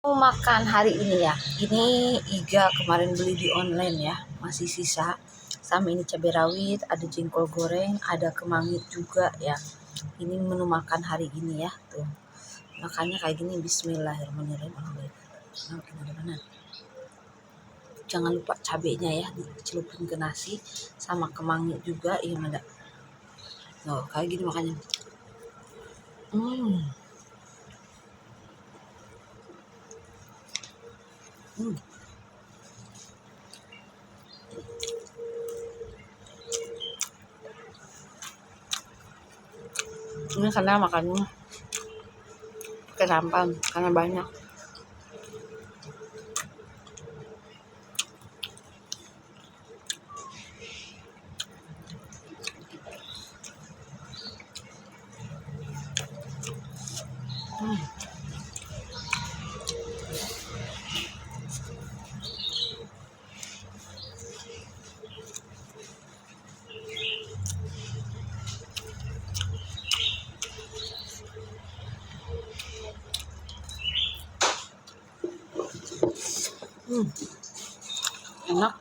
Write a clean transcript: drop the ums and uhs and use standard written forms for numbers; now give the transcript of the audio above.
Mau makan hari ini ya. Ini iga kemarin beli di online ya, masih sisa. Sama ini cabai rawit, ada jengkol goreng, ada kemangi juga ya. Ini menu makan hari ini ya, tuh. Makannya kayak gini, bismillahirrahmanirrahim. Jangan lupa cabenya ya, dicelupin ke nasi sama kemangi juga, iya ada. Tuh, kayak gini makannya. Ini karena makannya pakai santan karena banyak. Enak.